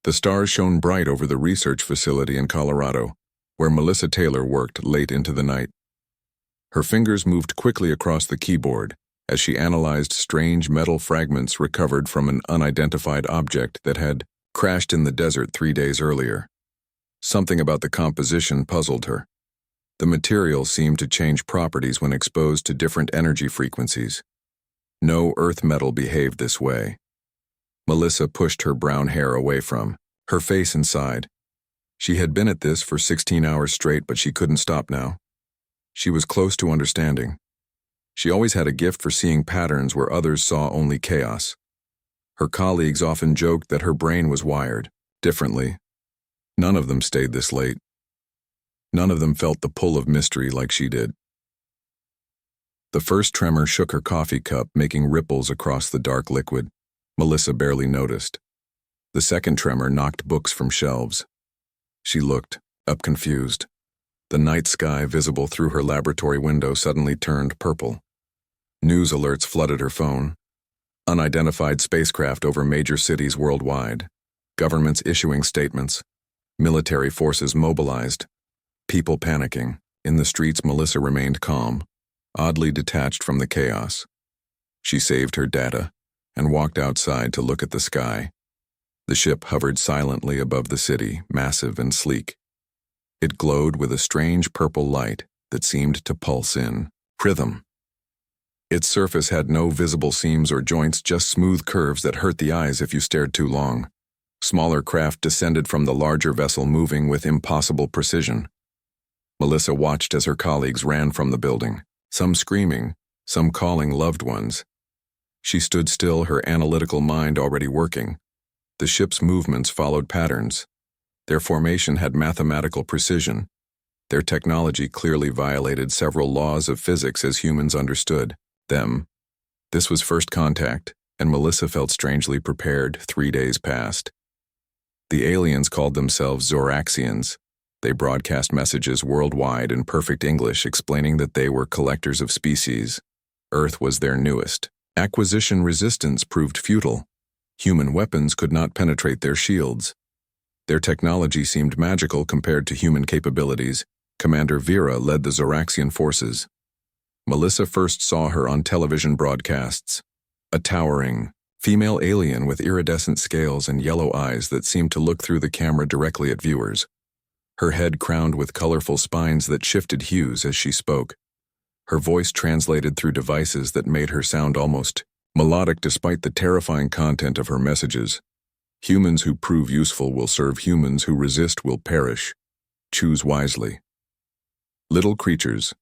The stars shone bright over the research facility in Colorado, where Melissa Taylor worked late into the night. Her fingers moved quickly across the keyboard as she analyzed strange metal fragments recovered from an unidentified object that had crashed in the desert 3 days earlier. Something about the composition puzzled her. The material seemed to change properties when exposed to different energy frequencies. No earth metal behaved this way. Melissa pushed her brown hair away from her face and sighed. She had been at this for 16 hours straight, but she couldn't stop now. She was close to understanding. She always had a gift for seeing patterns where others saw only chaos. Her colleagues often joked that her brain was wired differently. None of them stayed this late. None of them felt the pull of mystery like she did. The first tremor shook her coffee cup, making ripples across the dark liquid. Melissa barely noticed. The second tremor knocked books from shelves. She looked up, confused. The night sky visible through her laboratory window suddenly turned purple. News alerts flooded her phone. Unidentified spacecraft over major cities worldwide. Governments issuing statements. Military forces mobilized. People panicking. In the streets, Melissa remained calm, oddly detached from the chaos. She saved her data and walked outside to look at the sky. The ship hovered silently above the city, massive and sleek. It glowed with a strange purple light that seemed to pulse in rhythm. Its surface had no visible seams or joints, just smooth curves that hurt the eyes if you stared too long. Smaller craft descended from the larger vessel, moving with impossible precision. Melissa watched as her colleagues ran from the building, some screaming, some calling loved ones. She stood still, her analytical mind already working. The ship's movements followed patterns. Their formation had mathematical precision. Their technology clearly violated several laws of physics as humans understood them. This was first contact, and Melissa felt strangely prepared. 3 days passed. The aliens called themselves Zoraxians. They broadcast messages worldwide in perfect English explaining that they were collectors of species. Earth was their newest. Acquisition resistance proved futile. Human weapons could not penetrate their shields. Their technology seemed magical compared to human capabilities. Commander Vera led the Zoraxian forces. Melissa first saw her on television broadcasts. A towering, female alien with iridescent scales and yellow eyes that seemed to look through the camera directly at viewers. Her head crowned with colorful spines that shifted hues as she spoke. Her voice translated through devices that made her sound almost melodic despite the terrifying content of her messages. Humans who prove useful will serve, humans who resist will perish. Choose wisely. Little creatures.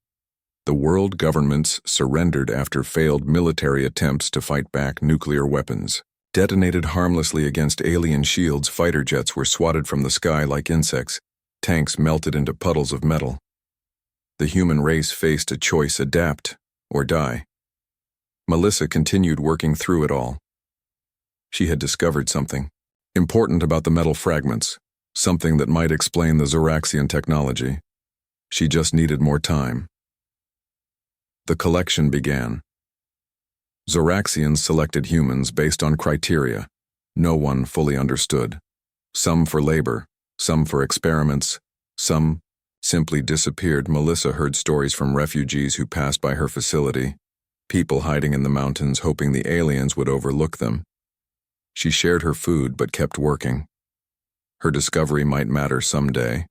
The world governments surrendered after failed military attempts to fight back nuclear weapons. Detonated harmlessly against alien shields, fighter jets were swatted from the sky like insects. Tanks melted into puddles of metal. The human race faced a choice: adapt or die. Melissa continued working through it all. She had discovered something important about the metal fragments, something that might explain the Zoraxian technology. She just needed more time. The collection began. Zoraxians selected humans based on criteria no one fully understood. Some for labor, some for experiments, some simply disappeared. Melissa heard stories from refugees who passed by her facility, people hiding in the mountains hoping the aliens would overlook them. She shared her food but kept working. Her discovery might matter someday.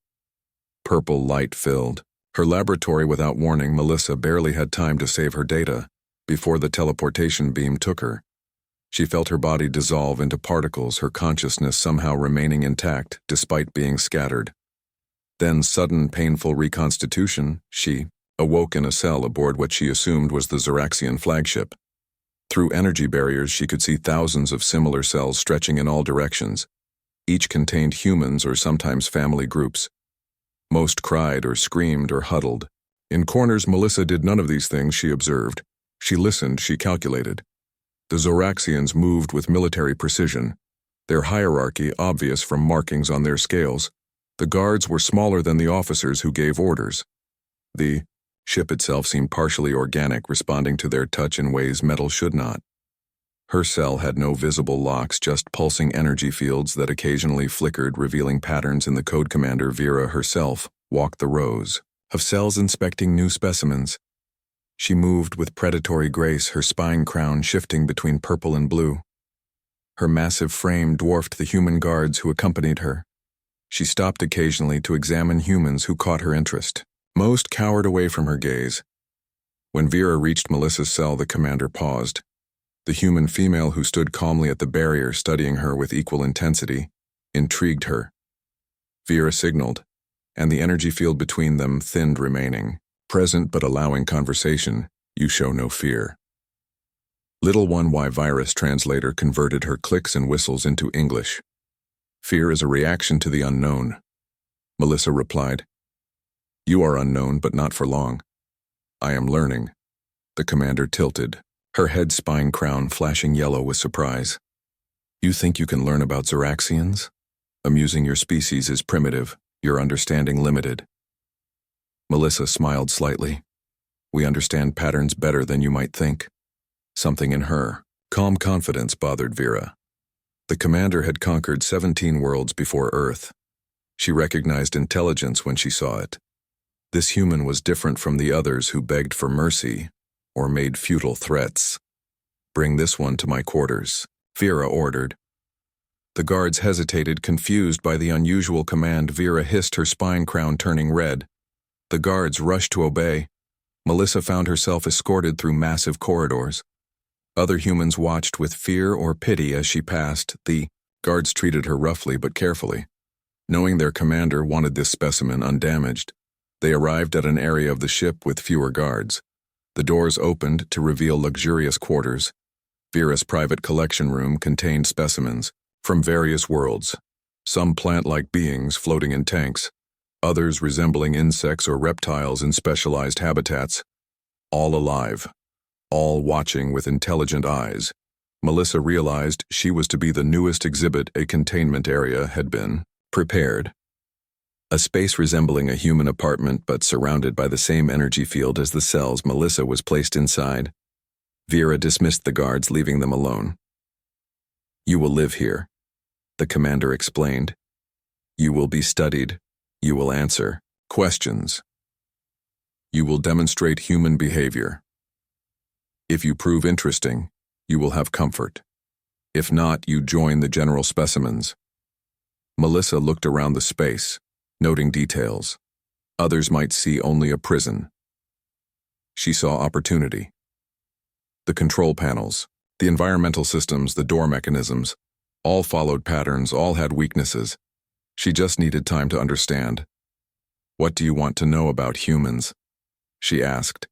Purple light filled her laboratory without warning. Melissa barely had time to save her data before the teleportation beam took her. She felt her body dissolve into particles, her consciousness somehow remaining intact despite being scattered. Then sudden painful reconstitution. She awoke in a cell aboard what she assumed was the Zoraxian flagship. Through energy barriers she could see thousands of similar cells stretching in all directions. Each contained humans or sometimes family groups. Most cried or screamed or huddled. In corners, Melissa did none of these things. She observed. She listened, she calculated. The Zoraxians moved with military precision, their hierarchy obvious from markings on their scales. The guards were smaller than the officers who gave orders. The ship itself seemed partially organic, responding to their touch in ways metal should not. Her cell had no visible locks, just pulsing energy fields that occasionally flickered, revealing patterns in the code. Commander Vera herself walked the rows of cells inspecting new specimens. She moved with predatory grace, her spine crown shifting between purple and blue. Her massive frame dwarfed the human guards who accompanied her. She stopped occasionally to examine humans who caught her interest. Most cowered away from her gaze. When Vera reached Melissa's cell, the commander paused. The human female who stood calmly at the barrier, studying her with equal intensity, intrigued her. Vera signaled, and the energy field between them thinned, remaining present but allowing conversation. You show no fear. Little one Y virus translator converted her clicks and whistles into English. Fear is a reaction to the unknown. Melissa replied. You are unknown, but not for long. I am learning. The commander tilted, her head spine crown flashing yellow with surprise. You think you can learn about Zoraxians? Amusing your species is primitive, your understanding limited. Melissa smiled slightly. We understand patterns better than you might think. Something in her calm confidence bothered Vera. The commander had conquered 17 worlds before Earth. She recognized intelligence when she saw it. This human was different from the others who begged for mercy or made futile threats. Bring this one to my quarters, Vera ordered. The guards hesitated, confused by the unusual command. Vera hissed, her spine crown turning red. The guards rushed to obey. Melissa found herself escorted through massive corridors. Other humans watched with fear or pity as she passed. The guards treated her roughly but carefully. Knowing their commander wanted this specimen undamaged, they arrived at an area of the ship with fewer guards. The doors opened to reveal luxurious quarters. Vera's private collection room contained specimens from various worlds, some plant-like beings floating in tanks, others resembling insects or reptiles in specialized habitats, all alive, all watching with intelligent eyes. Melissa realized she was to be the newest exhibit. A containment area had been prepared. A space resembling a human apartment but surrounded by the same energy field as the cells Melissa was placed inside. Vera dismissed the guards, leaving them alone. You will live here, the commander explained. You will be studied. You will answer questions. You will demonstrate human behavior. If you prove interesting, you will have comfort. If not, you join the general specimens. Melissa looked around the space, noting details. Others might see only a prison. She saw opportunity. The control panels, the environmental systems, the door mechanisms, all followed patterns, all had weaknesses. She just needed time to understand. What do you want to know about humans? She asked.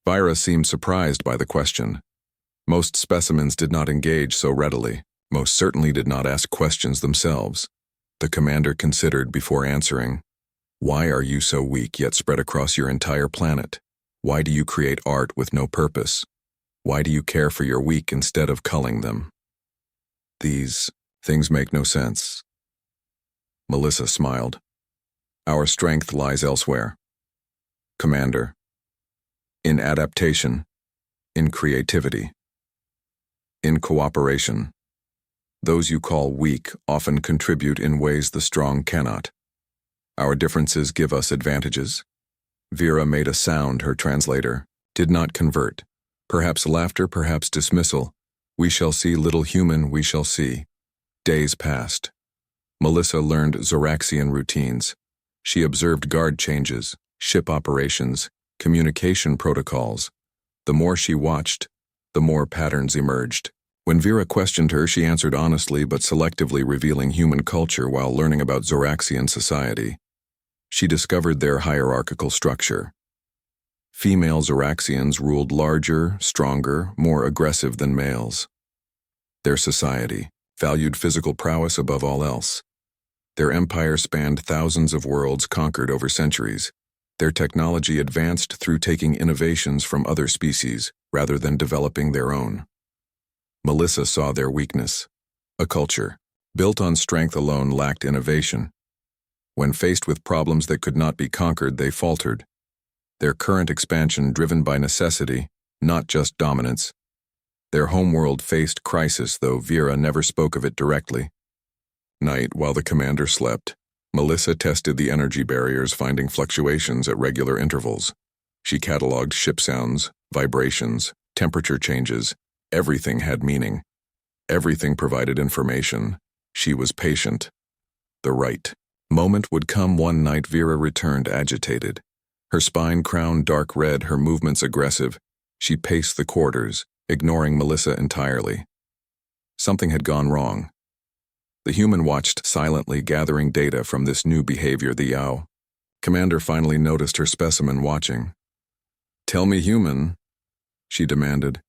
Vira seemed surprised by the question. Most specimens did not engage so readily, most certainly did not ask questions themselves. The commander considered before answering. Why are you so weak yet spread across your entire planet? Why do you create art with no purpose? Why do you care for your weak instead of culling them? These things make no sense. Melissa smiled. Our strength lies elsewhere. Commander. In adaptation. In creativity. In cooperation. Those you call weak often contribute in ways the strong cannot. Our differences give us advantages. Vera made a sound, her translator did not convert. Perhaps laughter, perhaps dismissal. We shall see, little human, we shall see. Days passed. Melissa learned Zoraxian routines. She observed guard changes, ship operations, communication protocols. The more she watched, the more patterns emerged. When Vera questioned her, she answered honestly but selectively, revealing human culture while learning about Zoraxian society. She discovered their hierarchical structure. Female Zoraxians ruled larger, stronger, more aggressive than males. Their society valued physical prowess above all else. Their empire spanned thousands of worlds conquered over centuries. Their technology advanced through taking innovations from other species rather than developing their own. Melissa saw their weakness. A culture built on strength alone lacked innovation. When faced with problems that could not be conquered, they faltered. Their current expansion driven by necessity, not just dominance. Their homeworld faced crisis, though Vera never spoke of it directly. Night, while the commander slept, Melissa tested the energy barriers, finding fluctuations at regular intervals. She cataloged ship sounds, vibrations, temperature changes. Everything had meaning. Everything provided information. She was patient. The right moment would come. One night Vera returned agitated. Her spine crowned dark red, her movements aggressive. She paced the quarters, ignoring Melissa entirely. Something had gone wrong. The human watched silently, gathering data from this new behavior. The Yao commander finally noticed her specimen watching. "Tell me, human," she demanded,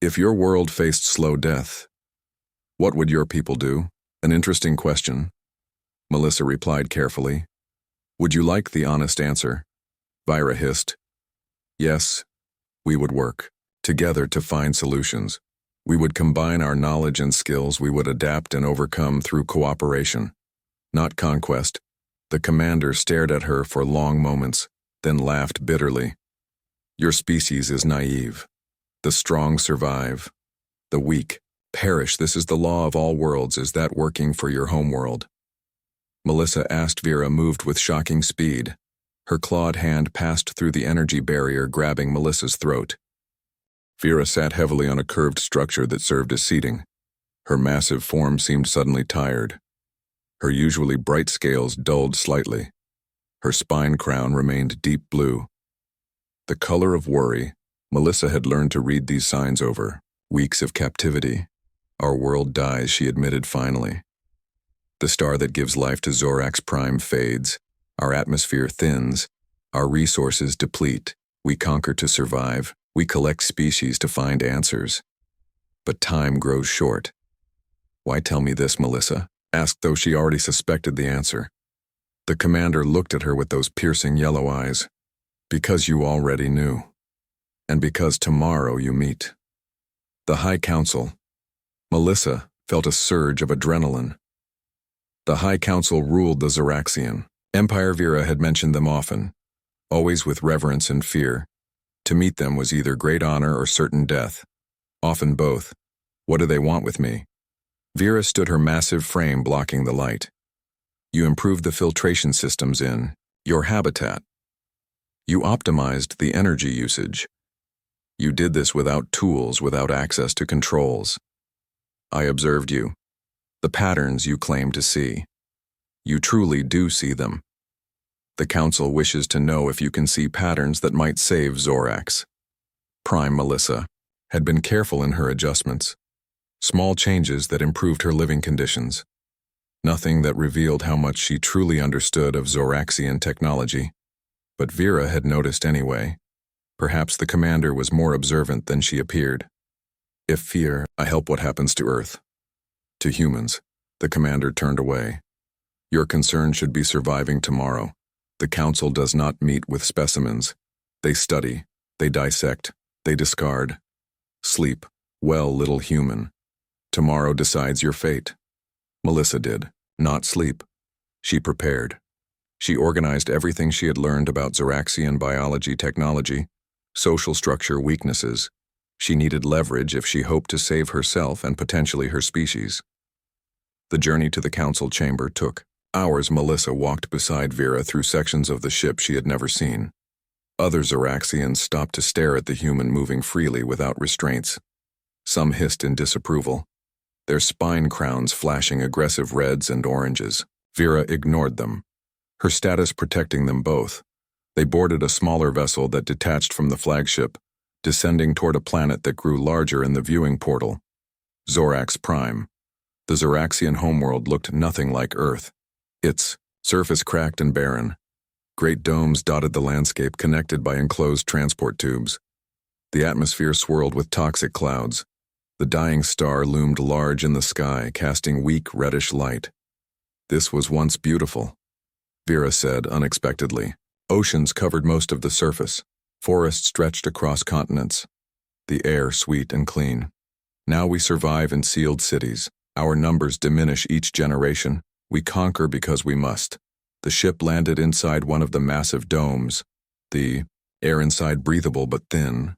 "if your world faced slow death, what would your people do?" "An interesting question," Melissa replied carefully. "Would you like the honest answer?" Vira hissed. "Yes, we would work together to find solutions. We would combine our knowledge and skills. We would adapt and overcome through cooperation, not conquest." The commander stared at her for long moments, then laughed bitterly. "Your species is naive. The strong survive. The weak perish. This is the law of all worlds. Is that working for your homeworld?" Melissa asked. Vera moved with shocking speed. Her clawed hand passed through the energy barrier, grabbing Melissa's throat. Vera sat heavily on a curved structure that served as seating. Her massive form seemed suddenly tired. Her usually bright scales dulled slightly. Her spine crown remained deep blue. The color of worry. Melissa had learned to read these signs over weeks of captivity. "Our world dies," she admitted finally. "The star that gives life to Zorax Prime fades. Our atmosphere thins. Our resources deplete. We conquer to survive. We collect species to find answers. But time grows short." "Why tell me this?" Melissa asked, though she already suspected the answer. The commander looked at her with those piercing yellow eyes. "Because you already knew. And because tomorrow you meet the High Council." Melissa felt a surge of adrenaline. The High Council ruled the Zoraxian Empire. Vera had mentioned them often, always with reverence and fear. To meet them was either great honor or certain death, often both. "What do they want with me?" Vera stood, her massive frame blocking the light. "You improved the filtration systems in your habitat. You optimized the energy usage. You did this without tools, without access to controls. I observed you. The patterns you claim to see. You truly do see them. The Council wishes to know if you can see patterns that might save Zorax Prime." Melissa had been careful in her adjustments. Small changes that improved her living conditions. Nothing that revealed how much she truly understood of Zoraxian technology. But Vera had noticed anyway. Perhaps the commander was more observant than she appeared. "If fear, I help what happens to Earth. To humans." The commander turned away. "Your concern should be surviving tomorrow. The Council does not meet with specimens. They study, they dissect, they discard. Sleep well, little human. Tomorrow decides your fate." Melissa did not sleep. She prepared. She organized everything she had learned about Zoraxian biology, technology, social structure, weaknesses. She needed leverage if she hoped to save herself and potentially her species. The journey to the Council chamber took hours. Melissa walked beside Vera through sections of the ship she had never seen. Other Zoraxians stopped to stare at the human moving freely without restraints. Some hissed in disapproval, their spine crowns flashing aggressive reds and oranges. Vera ignored them, her status protecting them both. They boarded a smaller vessel that detached from the flagship, descending toward a planet that grew larger in the viewing portal. Zorax Prime. The Zoraxian homeworld looked nothing like Earth. Its surface cracked and barren. Great domes dotted the landscape, connected by enclosed transport tubes. The atmosphere swirled with toxic clouds. The dying star loomed large in the sky, casting weak reddish light. "This was once beautiful," Vera said unexpectedly. Oceans covered most of the surface. Forests stretched across continents. The air sweet and clean. "Now we survive in sealed cities. Our numbers diminish each generation. We conquer because we must." The ship landed inside one of the massive domes. The air inside breathable but thin.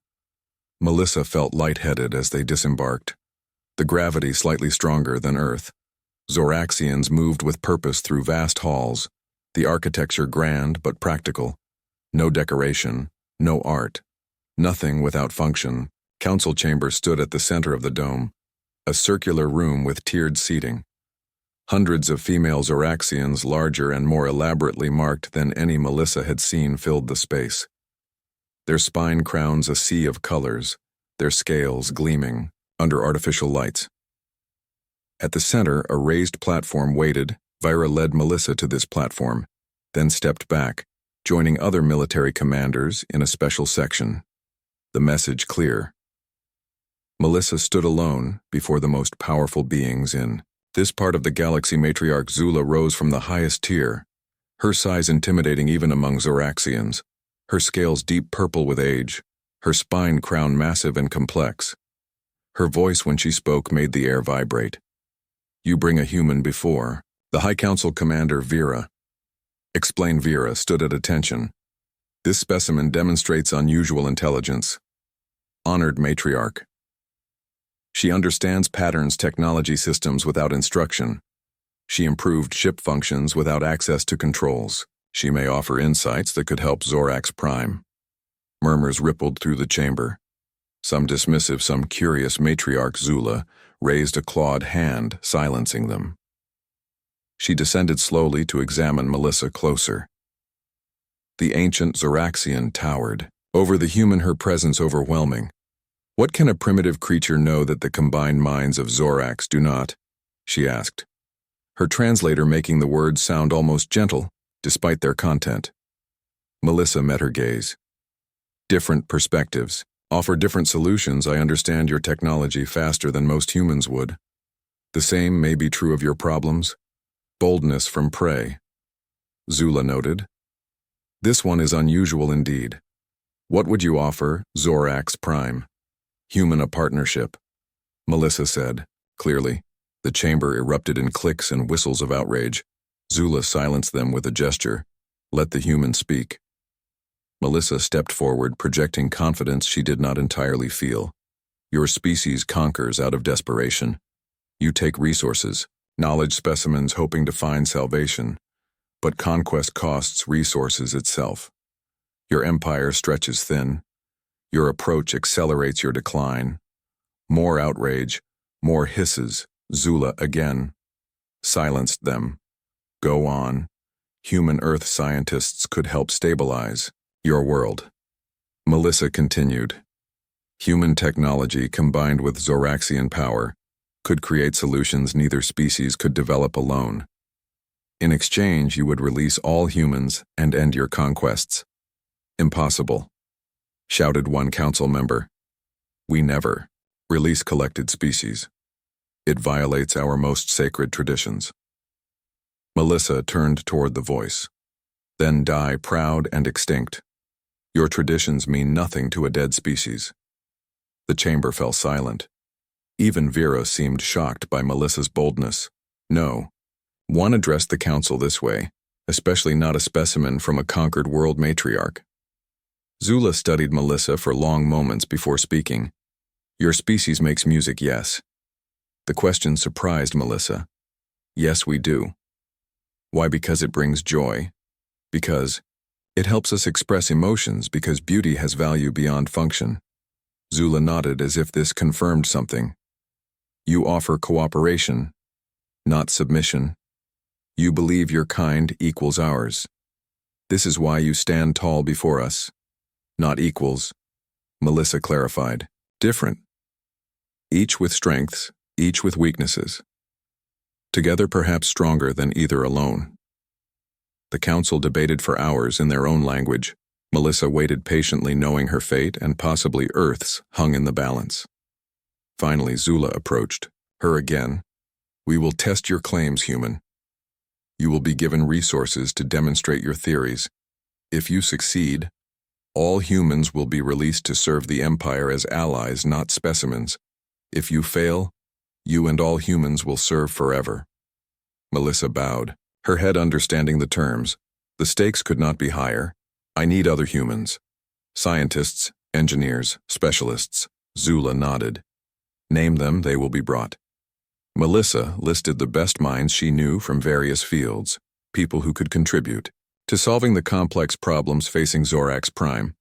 Melissa felt lightheaded as they disembarked. The gravity slightly stronger than Earth. Zoraxians moved with purpose through vast halls, the architecture grand but practical. No decoration, no art, nothing without function. Council chamber stood at the center of the dome, a circular room with tiered seating. Hundreds of female Zoraxians, larger and more elaborately marked than any Melissa had seen, filled the space. Their spine crowns a sea of colors, their scales gleaming under artificial lights. At the center, a raised platform waited. Vira led Melissa to this platform, then stepped back, joining other military commanders in a special section. The message clear. Melissa stood alone before the most powerful beings in this part of the galaxy. Matriarch Zula rose from the highest tier, her size intimidating even among Zoraxians, her scales deep purple with age, her spine crown massive and complex. Her voice when she spoke made the air vibrate. "You bring a human before." The High Council Commander Vera. Explain. Vera stood at attention. "This specimen demonstrates unusual intelligence." Honored Matriarch. "She understands patterns technology systems without instruction. She improved ship functions without access to controls. She may offer insights that could help Zorax Prime." Murmurs rippled through the chamber. Some dismissive, some curious. Matriarch Zula raised a clawed hand, silencing them. She descended slowly to examine Melissa closer. The ancient Zoraxian towered over the human, her presence overwhelming. "What can a primitive creature know that the combined minds of Zorax do not?" she asked, her translator making the words sound almost gentle, despite their content. Melissa met her gaze. "Different perspectives offer different solutions. I understand your technology faster than most humans would. The same may be true of your problems." Boldness from prey. Zula noted. "This one is unusual indeed. What would you offer, Zorax Prime?" "Human a partnership," Melissa said, clearly. The chamber erupted in clicks and whistles of outrage. Zula silenced them with a gesture. "Let the human speak." Melissa stepped forward, projecting confidence she did not entirely feel. "Your species conquers out of desperation. You take resources, knowledge specimens hoping to find salvation, but conquest costs resources itself. Your empire stretches thin. Your approach accelerates your decline. More outrage, more hisses." Zula again silenced them. "Go on. Human Earth scientists could help stabilize your world." Melissa continued. "Human technology combined with Zoraxian power could create solutions neither species could develop alone. In exchange, you would release all humans and end your conquests." "Impossible," shouted one council member. "We never release collected species. It violates our most sacred traditions." Melissa turned toward the voice. "Then die proud and extinct. Your traditions mean nothing to a dead species." The chamber fell silent. Even Vera seemed shocked by Melissa's boldness. No one addressed the council this way, especially not a specimen from a conquered world matriarch. Zula studied Melissa for long moments before speaking. "Your species makes music, yes." The question surprised Melissa. "Yes, we do." "Why? Because it brings joy. Because it helps us express emotions, because beauty has value beyond function." Zula nodded as if this confirmed something. "You offer cooperation, not submission. You believe your kind equals ours. This is why you stand tall before us. Not equals," Melissa clarified. "Different. Each with strengths, each with weaknesses. Together perhaps stronger than either alone." The council debated for hours in their own language. Melissa waited patiently, knowing her fate and possibly Earth's hung in the balance. Finally, Zula approached her again. "We will test your claims, human. You will be given resources to demonstrate your theories. If you succeed, all humans will be released to serve the Empire as allies, not specimens. If you fail, you and all humans will serve forever." Melissa bowed, her head understanding the terms. "The stakes could not be higher. I need other humans. Scientists, Engineers, specialists. Zula nodded. Name them, they will be brought. Melissa listed the best minds she knew from various fields, people who could contribute to solving the complex problems facing Zorax Prime.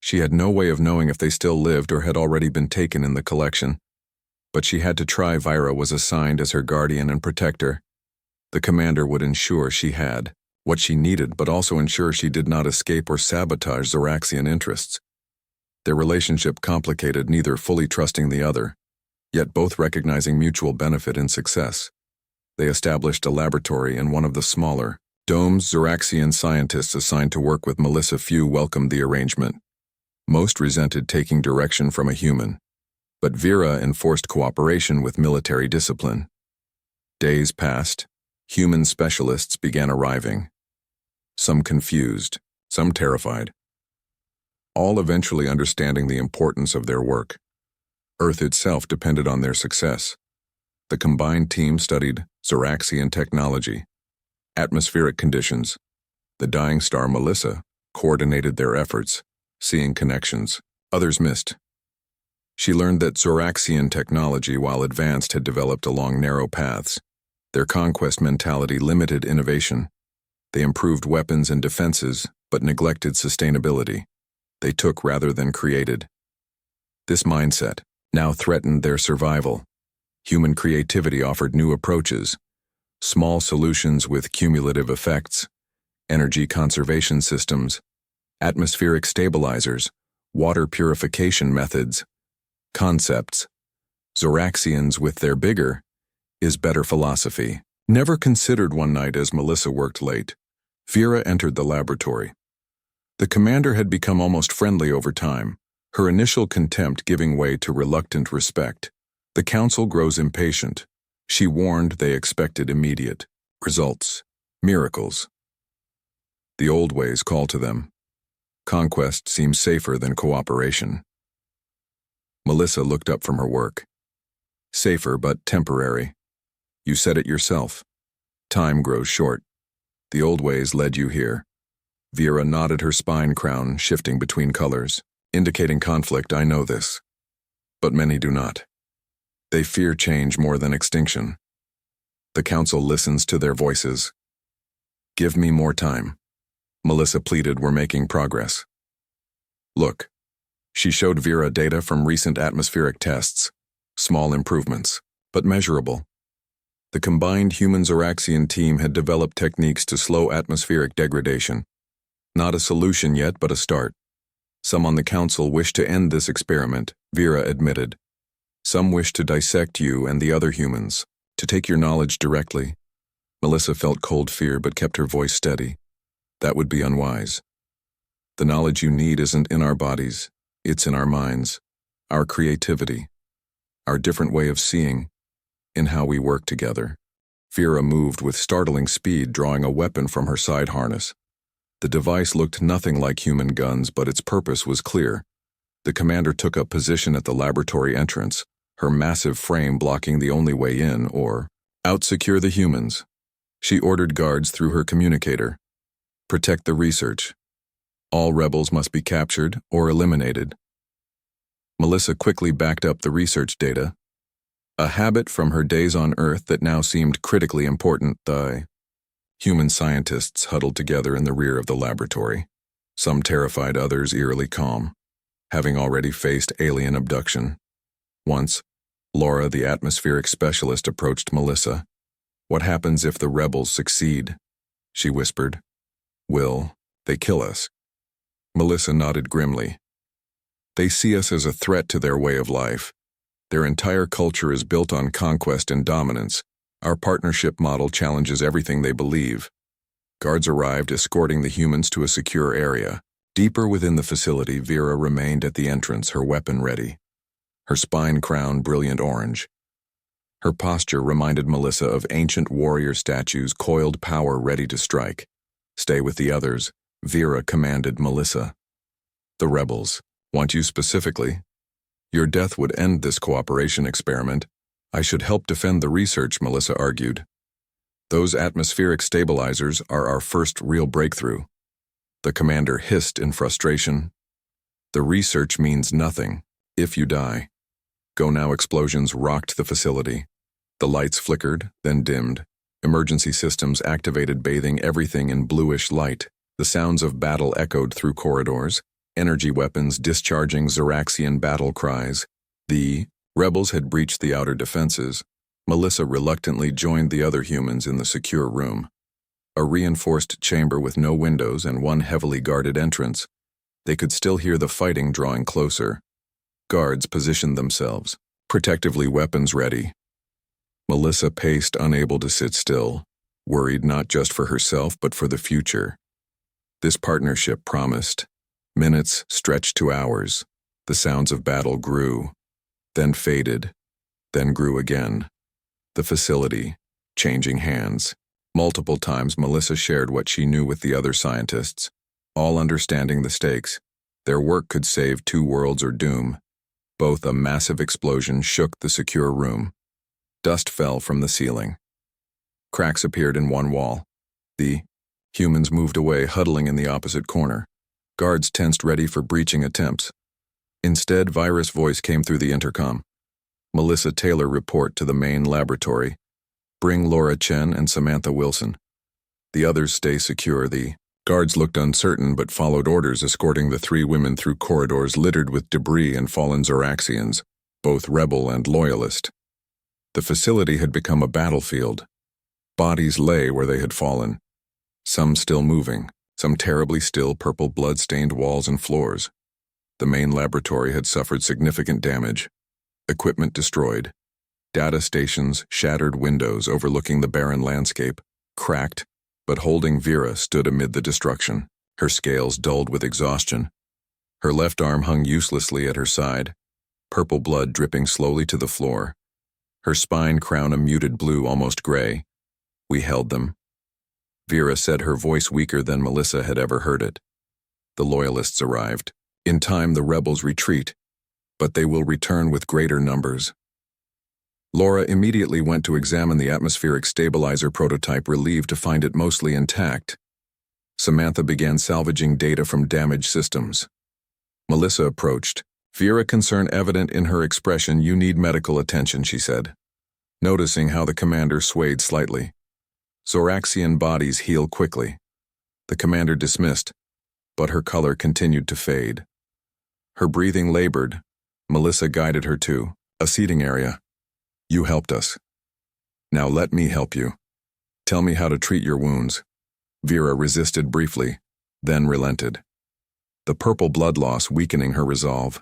She had no way of knowing if they still lived or had already been taken in the collection, but she had to try. Vira was assigned as her guardian and protector. The commander would ensure she had what she needed, but also ensure she did not escape or sabotage Zoraxian interests. Their relationship complicated, neither fully trusting the other, yet both recognizing mutual benefit and success. They established a laboratory in one of the smaller domes. Zoraxian scientists assigned to work with Melissa. Few welcomed the arrangement. Most resented taking direction from a human, but Vera enforced cooperation with military discipline. Days passed. Human specialists began arriving. Some confused, some terrified, all eventually understanding the importance of their work. Earth itself depended on their success. The combined team studied Zoraxian technology, atmospheric conditions. The dying star Melissa coordinated their efforts, seeing connections others missed. She learned that Zoraxian technology, while advanced, had developed along narrow paths. Their conquest mentality limited innovation. They improved weapons and defenses, but neglected sustainability. They took rather than created. This mindset now threatened their survival. Human creativity offered new approaches, small solutions with cumulative effects, energy conservation systems, atmospheric stabilizers, water purification methods, concepts. Zoraxians, with their bigger is better philosophy, never considered. One night as Melissa worked late, Vera entered the laboratory. The commander had become almost friendly over time, her initial contempt giving way to reluctant respect. The council grows impatient. She warned they expected immediate results, miracles. The old ways call to them. Conquest seems safer than cooperation. Melissa looked up from her work. Safer, but temporary. You said it yourself. Time grows short. The old ways led you here. Vera nodded, her spine crown shifting between colors, indicating conflict. I know this. But many do not. They fear change more than extinction. The council listens to their voices. Give me more time. Melissa pleaded. We're making progress. Look. She showed Vera data from recent atmospheric tests. Small improvements, but measurable. The combined human-Zoraxian team had developed techniques to slow atmospheric degradation. Not a solution yet, but a start. Some on the council wish to end this experiment, Vera admitted. Some wish to dissect you and the other humans, to take your knowledge directly. Melissa felt cold fear but kept her voice steady. That would be unwise. The knowledge you need isn't in our bodies, it's in our minds, our creativity, our different way of seeing, in how we work together. Vera moved with startling speed, drawing a weapon from her side harness. The device looked nothing like human guns, but its purpose was clear. The commander took up position at the laboratory entrance, her massive frame blocking the only way in or out. Secure the humans. She ordered guards through her communicator. Protect the research. All rebels must be captured or eliminated. Melissa quickly backed up the research data, a habit from her days on Earth that now seemed critically important. The human scientists huddled together in the rear of the laboratory, some terrified, others eerily calm, having already faced alien abduction. Once, Laura, the atmospheric specialist, approached Melissa. What happens if the rebels succeed? She whispered. Will they kill us? Melissa nodded grimly. They see us as a threat to their way of life. Their entire culture is built on conquest and dominance. Our partnership model challenges everything they believe. Guards arrived, escorting the humans to a secure area. Deeper within the facility, Vera remained at the entrance, her weapon ready, her spine crown brilliant orange. Her posture reminded Melissa of ancient warrior statues, coiled power ready to strike. Stay with the others, Vera commanded Melissa. The rebels want you specifically. Your death would end this cooperation experiment. I should help defend the research, Melissa argued. Those atmospheric stabilizers are our first real breakthrough. The commander hissed in frustration. The research means nothing if you die. Go now explosions rocked the facility. The lights flickered, then dimmed. Emergency systems activated, bathing everything in bluish light. The sounds of battle echoed through corridors, energy weapons discharging Zoraxian battle cries. The rebels had breached the outer defenses. Melissa reluctantly joined the other humans in the secure room. A reinforced chamber with no windows and one heavily guarded entrance. They could still hear the fighting drawing closer. Guards positioned themselves, protectively weapons ready. Melissa paced, unable to sit still, worried not just for herself but for the future. This partnership promised. Minutes stretched to hours. The sounds of battle grew, then faded, then grew again. The facility, changing hands. Multiple times Melissa shared what she knew with the other scientists, all understanding the stakes. Their work could save 2 worlds or doom. Both a massive explosion shook the secure room. Dust fell from the ceiling. Cracks appeared in one wall. The humans moved away, huddling in the opposite corner. Guards tensed, ready for breaching attempts. Instead, Virus' voice came through the intercom. Melissa Taylor, report to the main laboratory. Bring Laura Chen and Samantha Wilson. The others stay secure. The guards looked uncertain but followed orders, escorting the 3 women through corridors littered with debris and fallen Zoraxians, both rebel and loyalist. The facility had become a battlefield. Bodies lay where they had fallen, some still moving, some terribly still, purple blood-stained walls and floors. The main laboratory had suffered significant damage. Equipment destroyed. Data stations, shattered windows overlooking the barren landscape, cracked, but holding Vera stood amid the destruction, her scales dulled with exhaustion. Her left arm hung uselessly at her side, purple blood dripping slowly to the floor. Her spine crown a muted blue, almost gray. We held them. Vera said, her voice weaker than Melissa had ever heard it. The loyalists arrived. In time, the rebels retreat, but they will return with greater numbers. Laura immediately went to examine the atmospheric stabilizer prototype, relieved to find it mostly intact. Samantha began salvaging data from damaged systems. Melissa approached. Vera, concern evident in her expression. You need medical attention, she said, noticing how the commander swayed slightly. Zoraxian bodies heal quickly. The commander dismissed, but her color continued to fade. Her breathing labored. Melissa guided her to a seating area. You helped us. Now let me help you. Tell me how to treat your wounds. Vera resisted briefly, then relented. The purple blood loss weakening her resolve.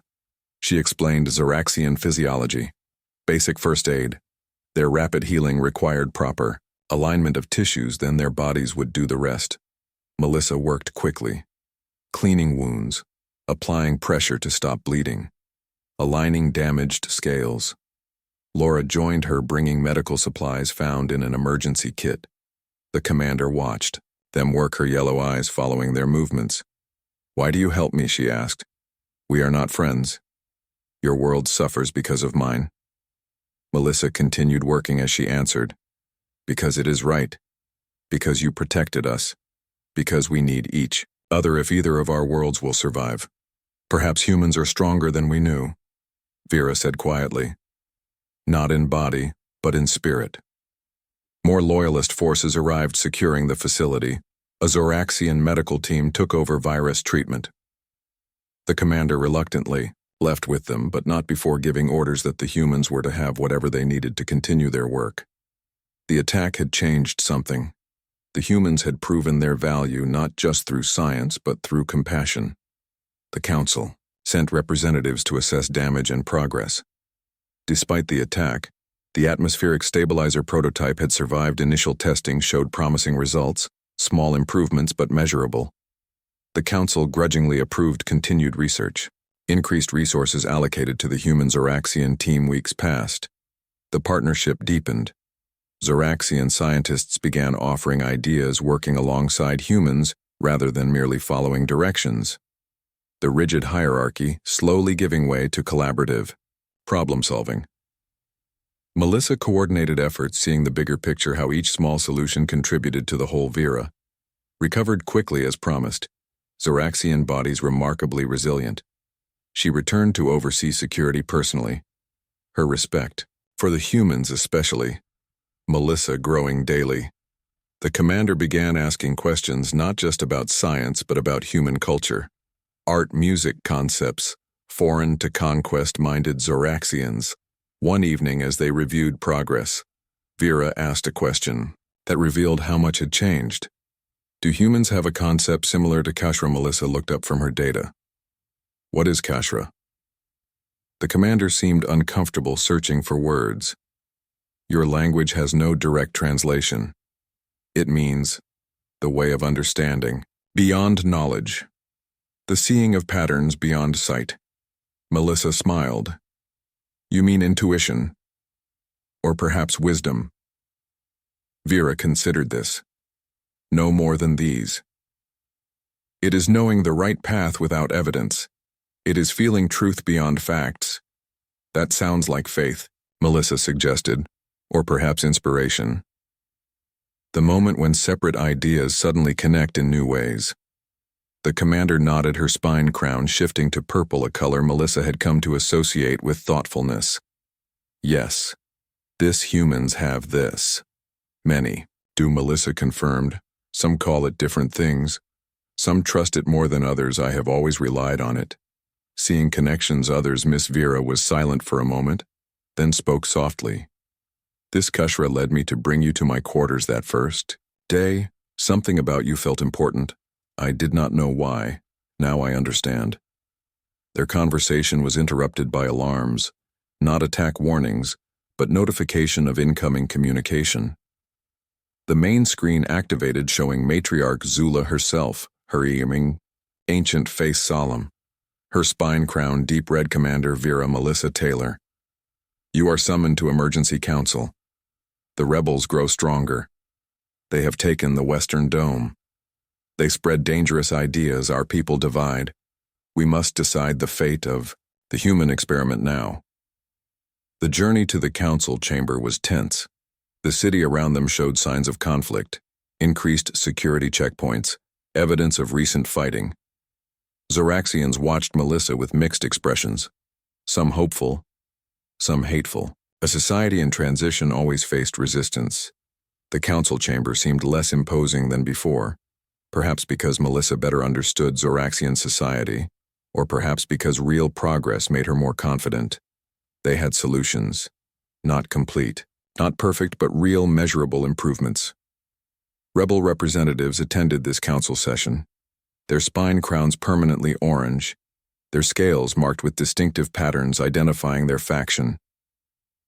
She explained Zoraxian physiology, basic first aid. Their rapid healing required proper alignment of tissues, then their bodies would do the rest. Melissa worked quickly, cleaning wounds, applying pressure to stop bleeding, aligning damaged scales. Laura joined her, bringing medical supplies found in an emergency kit. The commander watched them work, her yellow eyes following their movements. Why do you help me? She asked. We are not friends. Your world suffers because of mine. Melissa continued working as she answered. Because it is right. Because you protected us. Because we need each other if either of our worlds will survive. Perhaps humans are stronger than we knew, Vera said quietly. Not in body, but in spirit. More loyalist forces arrived, securing the facility. A Zoraxian medical team took over virus treatment. The commander reluctantly left with them, but not before giving orders that the humans were to have whatever they needed to continue their work. The attack had changed something. The humans had proven their value not just through science, but through compassion. The council sent representatives to assess damage and progress. Despite the attack, the atmospheric stabilizer prototype had survived initial testing, showed promising results, small improvements but measurable. The council grudgingly approved continued research. Increased resources allocated to the human Zoraxian team. Weeks passed. The partnership deepened. Zoraxian scientists began offering ideas, working alongside humans rather than merely following directions. The rigid hierarchy slowly giving way to collaborative problem-solving. Melissa coordinated efforts, seeing the bigger picture, how each small solution contributed to the whole. Vera recovered quickly as promised. Zoraxian bodies remarkably resilient. She returned to oversee security personally. Her respect, for the humans especially, Melissa growing daily. The commander began asking questions not just about science but about human culture, art, music concepts, foreign to conquest-minded Zoraxians. One evening as they reviewed progress, Vera asked a question that revealed how much had changed. Do humans have a concept similar to Kashra? Melissa looked up from her data. What is Kashra? The commander seemed uncomfortable searching for words. Your language has no direct translation. It means the way of understanding, beyond knowledge, the seeing of patterns beyond sight. Melissa smiled. You mean intuition? Or perhaps wisdom? Vera considered this. No more than these. It is knowing the right path without evidence. It is feeling truth beyond facts. That sounds like faith, Melissa suggested, or perhaps inspiration. The moment when separate ideas suddenly connect in new ways. The commander nodded, her spine crown shifting to purple, a color Melissa had come to associate with thoughtfulness. Yes, humans have this. Many do, Melissa confirmed. Some call it different things. Some trust it more than others. I have always relied on it. Seeing connections others. Miss Vera was silent for a moment, then spoke softly. This Kashra led me to bring you to my quarters that first day. Something about you felt important. I did not know why. Now I understand. Their conversation was interrupted by alarms, not attack warnings, but notification of incoming communication. The main screen activated, showing Matriarch Zula herself, her earring, ancient face solemn, her spine crown deep red. Commander Vera Melissa Taylor. You are summoned to emergency council. The rebels grow stronger. They have taken the Western Dome. They spread dangerous ideas. Our people divide. We must decide the fate of the human experiment now. The journey to the council chamber was tense. The city around them showed signs of conflict, increased security checkpoints, evidence of recent fighting. Zoraxians watched Melissa with mixed expressions, some hopeful, some hateful. A society in transition always faced resistance. The council chamber seemed less imposing than before, perhaps because Melissa better understood Zoraxian society, or perhaps because real progress made her more confident. They had solutions, not complete, not perfect, but real, measurable improvements. Rebel representatives attended this council session, their spine crowns permanently orange, their scales marked with distinctive patterns identifying their faction.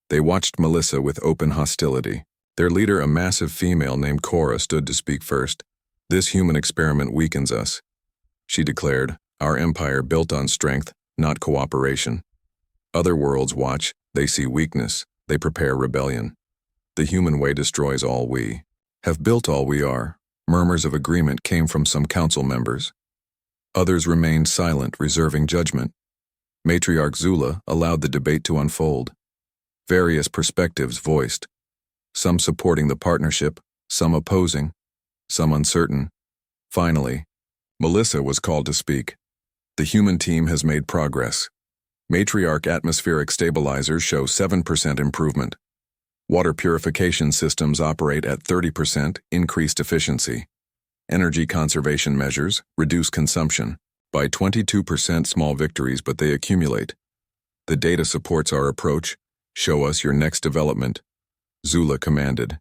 They watched Melissa with open hostility. Their leader, a massive female named Cora, stood to speak first. This human experiment weakens us, she declared, our empire built on strength, not cooperation. Other worlds watch, they see weakness, they prepare rebellion. The human way destroys all we have built, all we are. Murmurs of agreement came from some council members. Others remained silent, reserving judgment. Matriarch Zula allowed the debate to unfold. Various perspectives voiced, some supporting the partnership, some opposing, some uncertain. Finally, Melissa was called to speak. The human team has made progress. Matriarch atmospheric stabilizers show 7% improvement. Water purification systems operate at 30% increased efficiency. Energy conservation measures reduce consumption by 22%. Small victories, but they accumulate. The data supports our approach. Show us your next development, Zula commanded.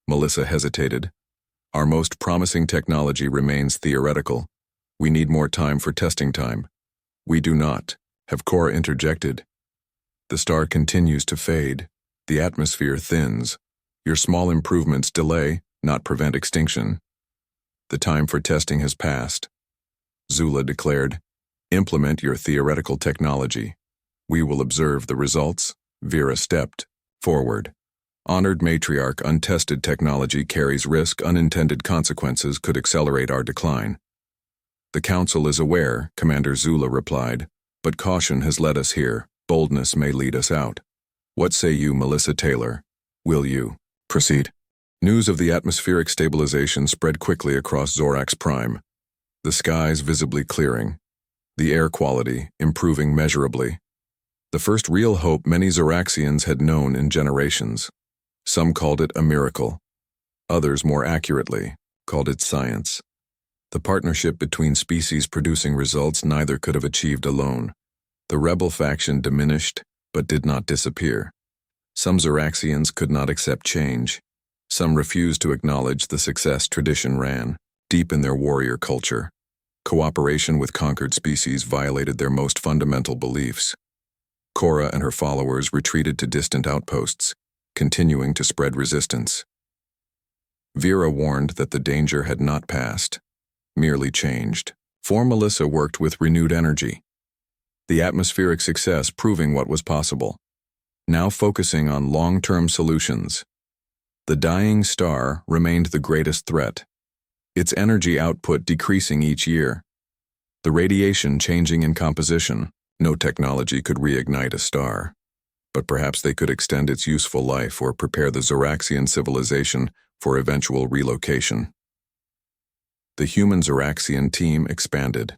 Melissa hesitated. Our most promising technology remains theoretical. We need more time for testing time. We do not, have Cora interjected. The star continues to fade. The atmosphere thins. Your small improvements delay, not prevent extinction. The time for testing has passed. Zula declared. Implement your theoretical technology. We will observe the results. Vera stepped forward. Honored Matriarch, untested technology carries risk. Unintended consequences could accelerate our decline. The council is aware, Commander Zula replied, but caution has led us here. Boldness may lead us out. What say you, Melissa Taylor? Will you proceed? News of the atmospheric stabilization spread quickly across Zorax Prime, the skies visibly clearing. the air quality improving measurably. The first real hope many Zoraxians had known in generations. Some called it a miracle. Others, more accurately, called it science. The partnership between species producing results neither could have achieved alone. The rebel faction diminished, but did not disappear. Some Zoraxians could not accept change. Some refused to acknowledge the success tradition ran, deep in their warrior culture. Cooperation with conquered species violated their most fundamental beliefs. Cora and her followers retreated to distant outposts, continuing to spread resistance. Vera warned that the danger had not passed, merely changed. For Melissa worked with renewed energy. The atmospheric success proving what was possible. Now focusing on long-term solutions. The dying star remained the greatest threat, its energy output decreasing each year. The radiation changing in composition. No technology could reignite a star, but perhaps they could extend its useful life or prepare the Zoraxian civilization for eventual relocation. The human Zoraxian team expanded,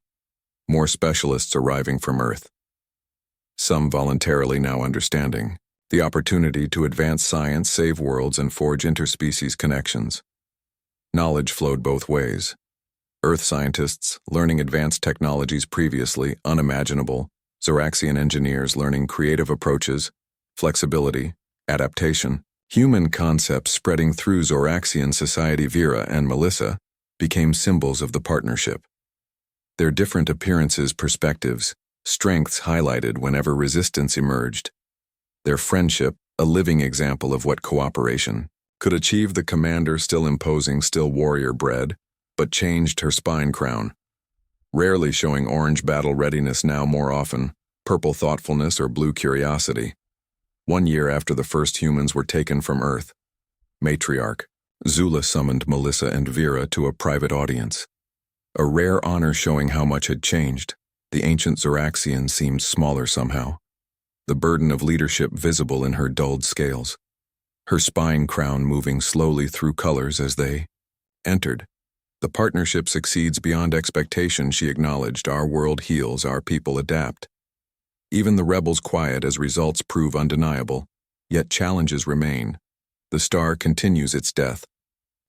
more specialists arriving from Earth. Some voluntarily now understanding the opportunity to advance science, save worlds, and forge interspecies connections. Knowledge flowed both ways. Earth scientists learning advanced technologies previously unimaginable, Zoraxian engineers learning creative approaches, flexibility, adaptation. Human concepts spreading through Zoraxian society. Vera and Melissa became symbols of the partnership. Their different appearances, perspectives, strengths highlighted whenever resistance emerged. Their friendship, a living example of what cooperation could achieve. The commander still imposing, still warrior bred, but changed her spine crown. Rarely showing orange battle readiness, now more often purple thoughtfulness or blue curiosity. 1 year after the first humans were taken from Earth, matriarch Zula summoned Melissa and Vera to a private audience. A rare honor showing how much had changed. The ancient Zoraxian seemed smaller somehow, the burden of leadership visible in her dulled scales. Her spine crown moving slowly through colors as they entered. The partnership succeeds beyond expectation, she acknowledged. Our world heals, our people adapt. Even the rebels quiet as results prove undeniable, yet challenges remain. The star continues its death.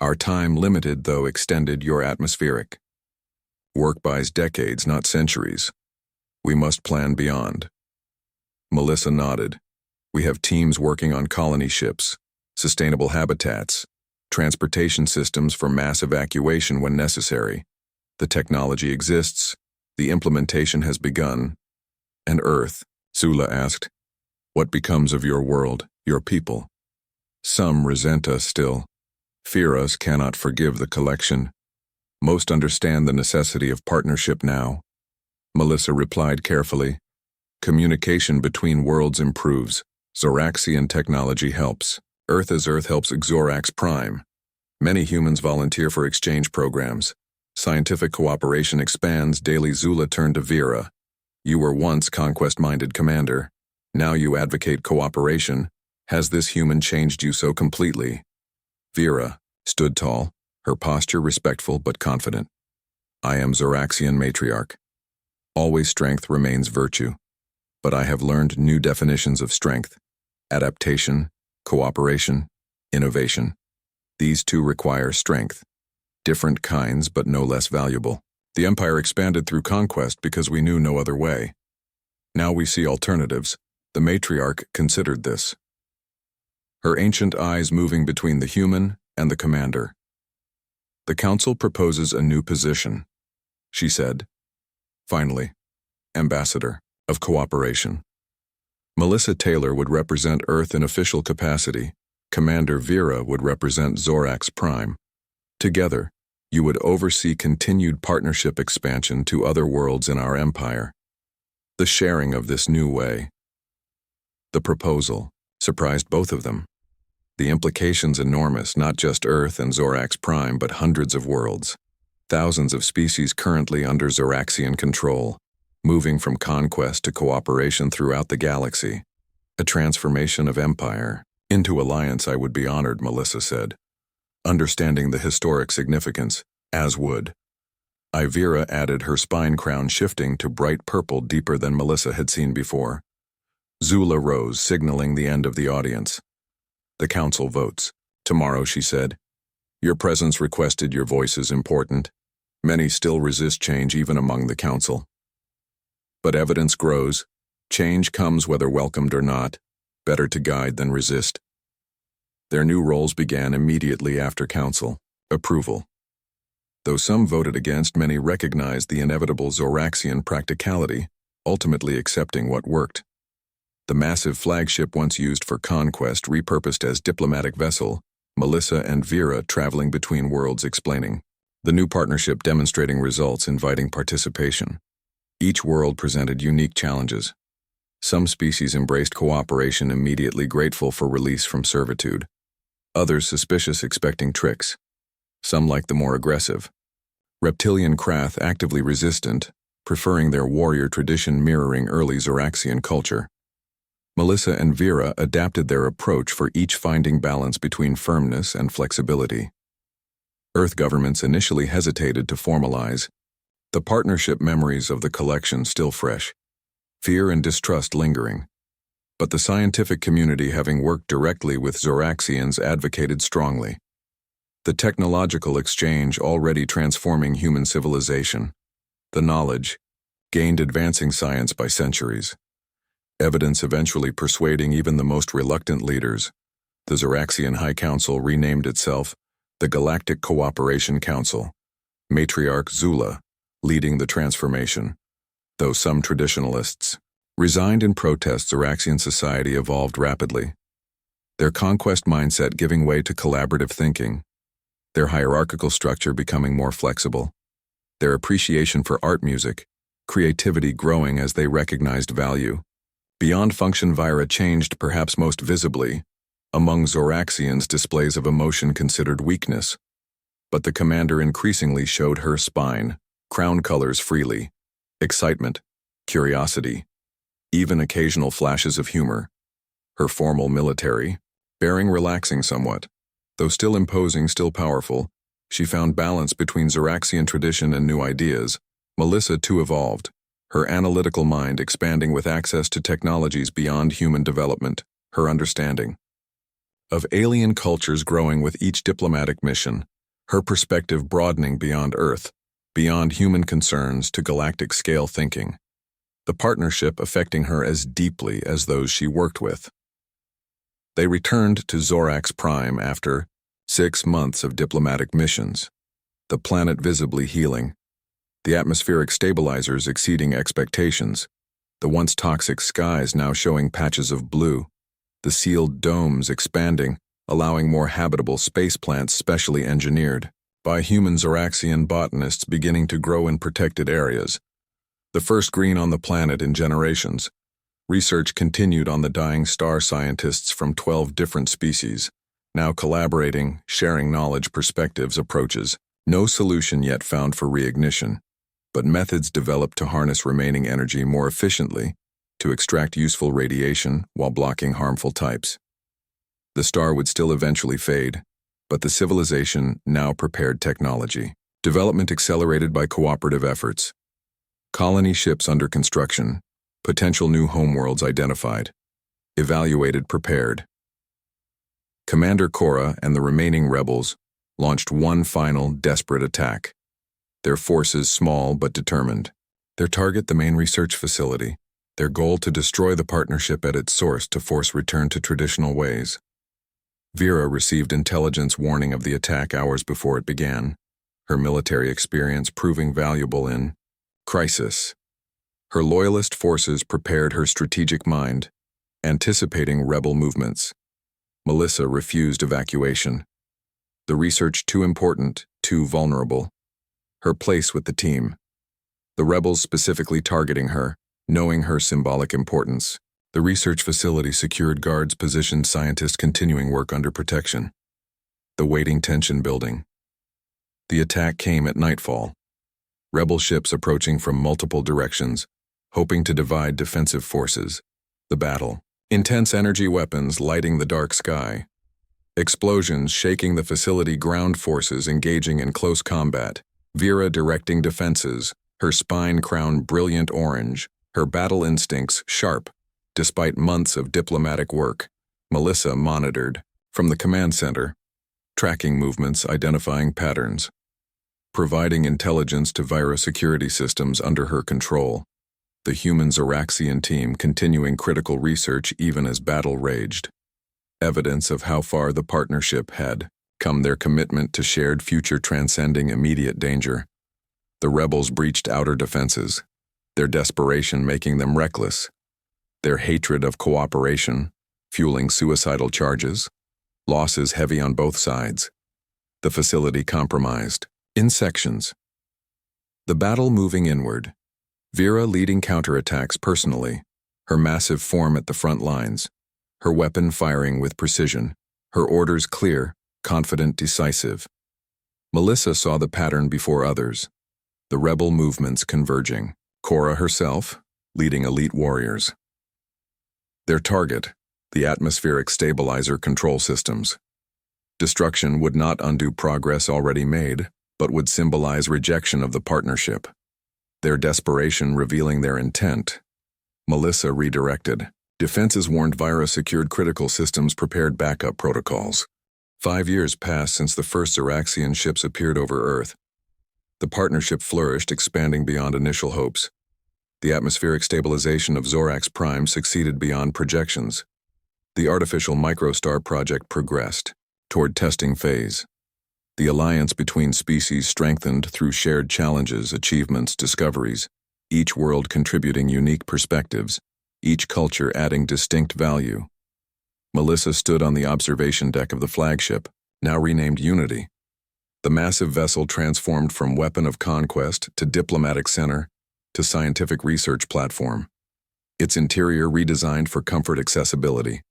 Our time limited, though extended, your atmospheric. Work buys decades, not centuries. We must plan beyond. Melissa nodded. We have teams working on colony ships, sustainable habitats, transportation systems for mass evacuation when necessary. The technology exists, the implementation has begun. And Earth, Zula asked, what becomes of your world, your people? Some resent us still, fear us, cannot forgive the collection. Most understand the necessity of partnership now. Melissa replied carefully. Communication between worlds improves. Zoraxian technology helps. Earth as Earth helps Zorax Prime. Many humans volunteer for exchange programs. Scientific cooperation expands daily. Zula turned to Vera. You were once conquest-minded commander. Now you advocate cooperation. Has this human changed you so completely? Vera stood tall, her posture respectful but confident. I am Zoraxian matriarch. Always strength remains virtue. But I have learned new definitions of strength. Adaptation, cooperation, innovation. These two require strength. Different kinds, but no less valuable. The empire expanded through conquest because we knew no other way. Now we see alternatives. The matriarch considered this. Her ancient eyes moving between the human and the commander. The council proposes a new position, she said. Finally, ambassador of cooperation. Melissa Taylor would represent Earth in official capacity. Commander Vera would represent Zorax Prime. Together, you would oversee continued partnership expansion to other worlds in our empire. The sharing of this new way. The proposal surprised both of them. The implications enormous, not just Earth and Zorax Prime, but hundreds of worlds. Thousands of species currently under Zoraxian control, moving from conquest to cooperation throughout the galaxy. A transformation of empire into alliance. I would be honored, Melissa said, understanding the historic significance, as would Ivira added, her spine crown shifting to bright purple deeper than Melissa had seen before. Zula rose, signaling the end of the audience. The council votes. Tomorrow, she said. Your presence requested, your voice is important. Many still resist change even among the council. But evidence grows. Change comes whether welcomed or not. Better to guide than resist. Their new roles began immediately after council. Approval. Though some voted against, many recognized the inevitable Zoraxian practicality, ultimately accepting what worked. The massive flagship once used for conquest repurposed as diplomatic vessel, Melissa and Vera traveling between worlds explaining. The new partnership demonstrating results, inviting participation. Each world presented unique challenges. Some species embraced cooperation, immediately grateful for release from servitude. Others suspicious, expecting tricks. Some like the more aggressive. Reptilian Krath actively resistant, preferring their warrior tradition mirroring early Zoraxian culture. Melissa and Vera adapted their approach, for each finding balance between firmness and flexibility. Earth governments initially hesitated to formalize. The partnership memories of the collection still fresh. Fear and distrust lingering. But the scientific community, having worked directly with Zoraxians, advocated strongly. The technological exchange already transforming human civilization. The knowledge, gained advancing science by centuries. Evidence eventually persuading even the most reluctant leaders. The Zoraxian High Council renamed itself the Galactic Cooperation Council. Matriarch Zula, leading the transformation. Though some traditionalists resigned in protest, Zoraxian society evolved rapidly. Their conquest mindset giving way to collaborative thinking. Their hierarchical structure becoming more flexible. Their appreciation for art, music, creativity growing as they recognized value. Beyond function, Vira changed perhaps most visibly. Among Zoraxians, displays of emotion considered weakness. But the commander increasingly showed her spine, crown colors freely, excitement, curiosity, even occasional flashes of humor. Her formal military, bearing relaxing somewhat. Though still imposing, still powerful, she found balance between Zoraxian tradition and new ideas. Melissa too evolved. Her analytical mind expanding with access to technologies beyond human development, her understanding of alien cultures growing with each diplomatic mission, her perspective broadening beyond Earth, beyond human concerns to galactic scale thinking, the partnership affecting her as deeply as those she worked with. They returned to Zorax Prime after 6 months of diplomatic missions, the planet visibly healing. The atmospheric stabilizers exceeding expectations, the once toxic skies now showing patches of blue, the sealed domes expanding, allowing more habitable space plants specially engineered by human Zoraxian botanists beginning to grow in protected areas. The first green on the planet in generations. Research continued on the dying star, scientists from 12 different species, now collaborating, sharing knowledge, perspectives, approaches. No solution yet found for reignition, but methods developed to harness remaining energy more efficiently, to extract useful radiation while blocking harmful types. The star would still eventually fade, but the civilization now prepared technology. Development accelerated by cooperative efforts. Colony ships under construction, potential new homeworlds identified, evaluated, prepared. Commander Cora and the remaining rebels launched one final, desperate attack. Their forces small but determined. Their target, the main research facility. Their goal, to destroy the partnership at its source, to force return to traditional ways. Vera received intelligence warning of the attack hours before it began, her military experience proving valuable in crisis. Her loyalist forces prepared her strategic mind, anticipating rebel movements. Melissa refused evacuation. The research too important, too vulnerable. Her place with the team. The rebels specifically targeting her, knowing her symbolic importance. The research facility secured guards, positioned scientists continuing work under protection. The waiting tension building. The attack came at nightfall. Rebel ships approaching from multiple directions, hoping to divide defensive forces. The battle. Intense energy weapons lighting the dark sky. Explosions shaking the facility, ground forces engaging in close combat. Vera directing defenses, her spine crowned brilliant orange, her battle instincts sharp, despite months of diplomatic work. Melissa monitored, from the command center, tracking movements, identifying patterns, providing intelligence to Vira security systems under her control. The human Zoraxian team continuing critical research even as battle raged. Evidence of how far the partnership had come, their commitment to shared future transcending immediate danger. The rebels breached outer defenses, their desperation making them reckless, their hatred of cooperation fueling suicidal charges, losses heavy on both sides. The facility compromised, in sections. The battle moving inward. Vera leading counterattacks personally, her massive form at the front lines, her weapon firing with precision, her orders clear, confident, decisive. Melissa saw the pattern before others, the rebel movements converging. Cora herself, leading elite warriors. Their target, the atmospheric stabilizer control systems. Destruction would not undo progress already made, but would symbolize rejection of the partnership. Their desperation revealing their intent. Melissa redirected. Defenses warned Vira secured critical systems, prepared backup protocols. 5 years passed since the first Zoraxian ships appeared over Earth. The partnership flourished, expanding beyond initial hopes. The atmospheric stabilization of Zorax Prime succeeded beyond projections. The artificial microstar project progressed toward testing phase. The alliance between species strengthened through shared challenges, achievements, discoveries, each world contributing unique perspectives, each culture adding distinct value. Melissa stood on the observation deck of the flagship, now renamed Unity. The massive vessel transformed from weapon of conquest to diplomatic center to scientific research platform. Its interior redesigned for comfort, accessibility.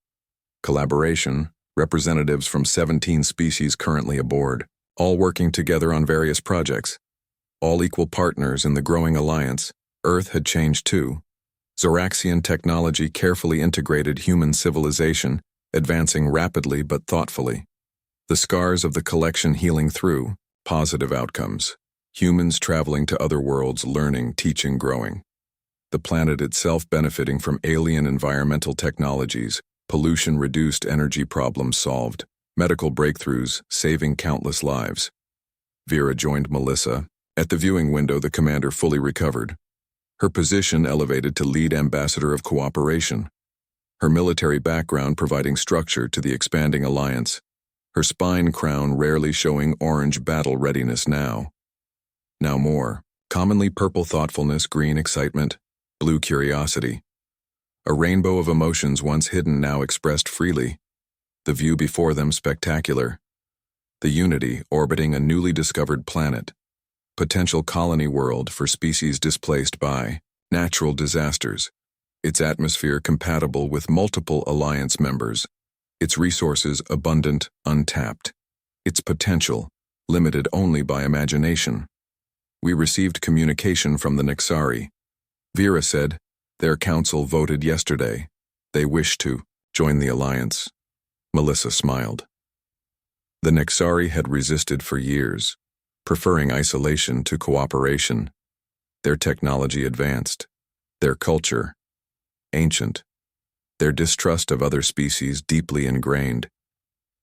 Collaboration, representatives from 17 species currently aboard, all working together on various projects. All equal partners in the growing alliance. Earth had changed too. Zoraxian technology carefully integrated human civilization, advancing rapidly but thoughtfully. The scars of the collection healing through, positive outcomes. Humans traveling to other worlds, learning, teaching, growing. The planet itself benefiting from alien environmental technologies, pollution-reduced energy problems solved, medical breakthroughs saving countless lives. Vera joined Melissa. At the viewing window, the commander fully recovered. Her position elevated to lead ambassador of cooperation. Her military background providing structure to the expanding alliance. Her spine crown rarely showing orange battle readiness now. Now more, commonly purple thoughtfulness, green excitement, blue curiosity. A rainbow of emotions once hidden now expressed freely. The view before them spectacular. The Unity orbiting a newly discovered planet. Potential colony world for species displaced by natural disasters. Its atmosphere compatible with multiple alliance members. Its resources abundant, untapped. Its potential limited only by imagination. We received communication from the Nexari. Vera said, their council voted yesterday. They wish to join the alliance. Melissa smiled. The Nexari had resisted for years, preferring isolation to cooperation. Their technology advanced, their culture ancient, their distrust of other species deeply ingrained.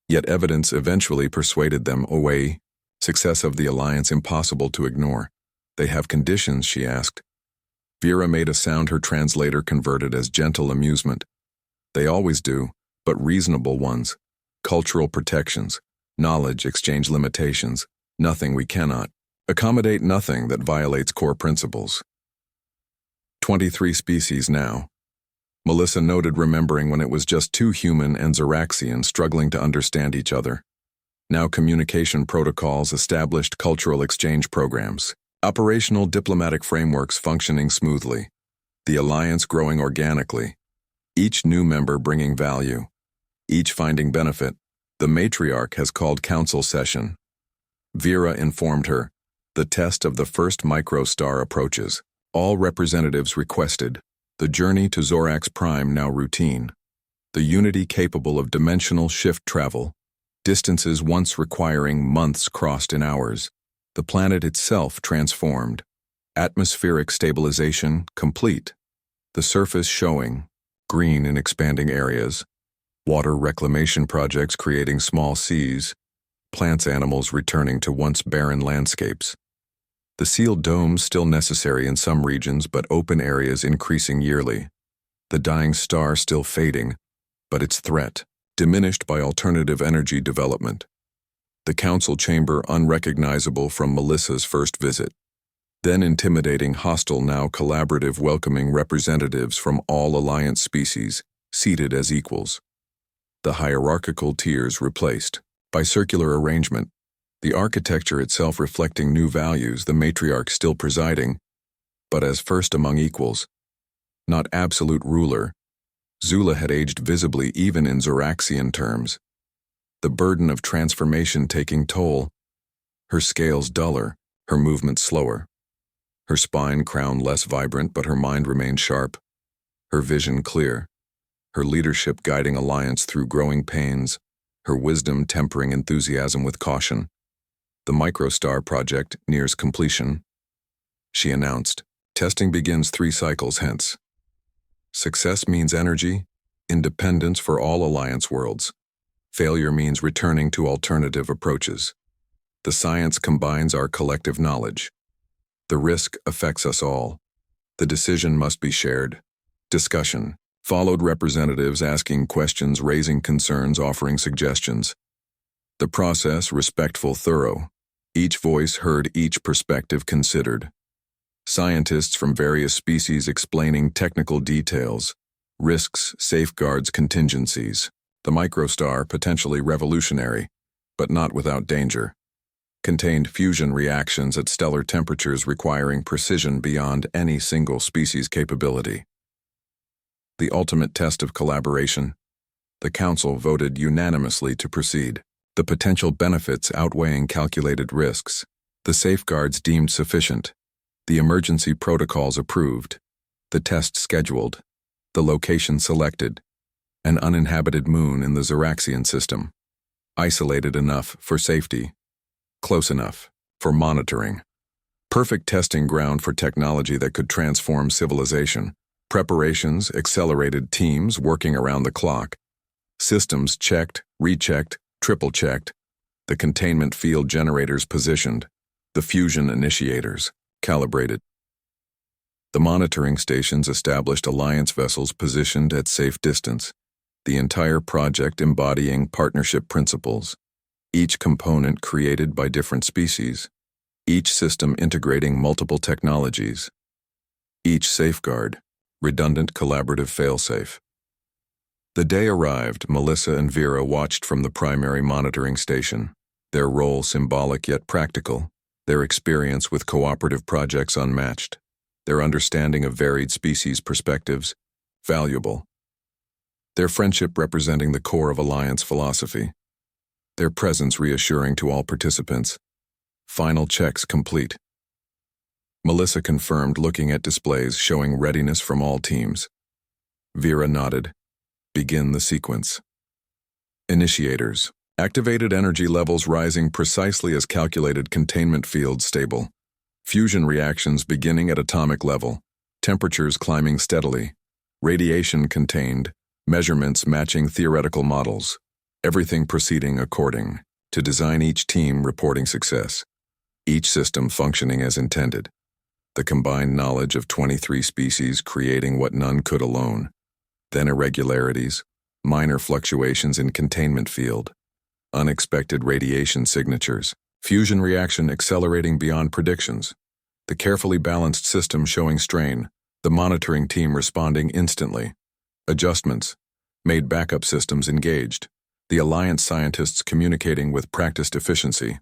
Yet evidence eventually persuaded them away. Success of the alliance impossible to ignore. They have conditions, she asked. Vera made a sound her translator converted as gentle amusement. They always do, but reasonable ones. Cultural protections, knowledge exchange limitations, nothing we cannot accommodate, nothing that violates core principles. 23 species now. Melissa noted, remembering when it was just 2 human and Zoraxian struggling to understand each other. Now communication protocols established, cultural exchange programs, operational diplomatic frameworks functioning smoothly, the alliance growing organically, each new member bringing value, each finding benefit. The matriarch has called council session. Vera informed her, the test of the first microstar approaches. All representatives requested. The journey to Zorax Prime now routine. The Unity capable of dimensional shift travel. Distances once requiring months crossed in hours. The planet itself transformed. Atmospheric stabilization complete. The surface showing, green in expanding areas, water reclamation projects creating small seas, plants animals returning to once barren landscapes. The sealed domes still necessary in some regions but open areas increasing yearly. The dying star still fading, but its threat diminished by alternative energy development. The council chamber unrecognizable from Melissa's first visit. Then intimidating hostile, now collaborative, welcoming representatives from all Alliance species, seated as equals. The hierarchical tiers replaced by circular arrangement, the architecture itself reflecting new values, the matriarch still presiding, but as first among equals. Not absolute ruler, Zula had aged visibly even in Zoraxian terms. The burden of transformation taking toll, her scales duller, her movement slower. Her spine crown less vibrant, but her mind remained sharp, her vision clear, her leadership guiding Alliance through growing pains, her wisdom tempering enthusiasm with caution. The Microstar project nears completion. She announced, testing begins 3 cycles hence. Success means energy, independence for all Alliance worlds. Failure means returning to alternative approaches. The science combines our collective knowledge. The risk affects us all. The decision must be shared. Discussion followed, representatives asking questions, raising concerns, offering suggestions. The process respectful, thorough. Each voice heard, each perspective considered. Scientists from various species explaining technical details, risks, safeguards, contingencies. The microstar potentially revolutionary, but not without danger. Contained fusion reactions at stellar temperatures requiring precision beyond any single species' capability. The ultimate test of collaboration. The Council voted unanimously to proceed. The potential benefits outweighing calculated risks. The safeguards deemed sufficient. The emergency protocols approved. The test scheduled. The location selected. An uninhabited moon in the Zoraxian system. Isolated enough for safety. Close enough for monitoring. Perfect testing ground for technology that could transform civilization. Preparations, accelerated teams working around the clock. Systems checked, rechecked, triple-checked. The containment field generators positioned. The fusion initiators calibrated. The monitoring stations established, Alliance vessels positioned at safe distance. The entire project embodying partnership principles. Each component created by different species, each system integrating multiple technologies, each safeguard, redundant collaborative failsafe. The day arrived. Melissa and Vera watched from the primary monitoring station, their role symbolic yet practical, their experience with cooperative projects unmatched, their understanding of varied species perspectives, valuable. Their friendship representing the core of Alliance philosophy. Their presence reassuring to all participants. Final checks complete. Melissa confirmed, looking at displays showing readiness from all teams. Vera nodded. Begin the sequence. Initiators. Activated energy levels rising precisely as calculated, containment fields stable. Fusion reactions beginning at atomic level. Temperatures climbing steadily. Radiation contained. Measurements matching theoretical models. Everything proceeding according to design, each team reporting success. Each system functioning as intended. The combined knowledge of 23 species creating what none could alone. Then irregularities, minor fluctuations in containment field, unexpected radiation signatures, fusion reaction accelerating beyond predictions. The carefully balanced system showing strain, the monitoring team responding instantly. Adjustments, made backup systems engaged. The Alliance scientists communicating with practiced efficiency.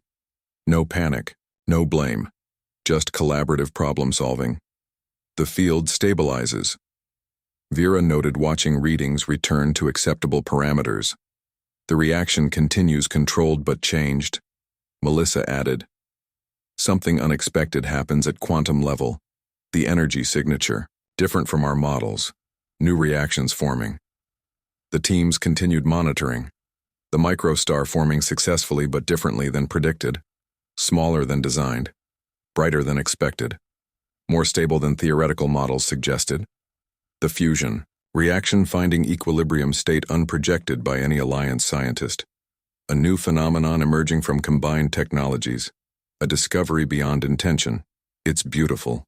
No panic, no blame, just collaborative problem solving. The field stabilizes. Vera noted, watching readings return to acceptable parameters. The reaction continues controlled but changed. Melissa added, something unexpected happens at quantum level. The energy signature, different from our models. New reactions forming. The teams continued monitoring. The microstar forming successfully but differently than predicted. Smaller than designed, brighter than expected, more stable than theoretical models suggested. The fusion, reaction finding equilibrium state unprojected by any alliance scientist. A new phenomenon emerging from combined technologies. A discovery beyond intention. It's beautiful,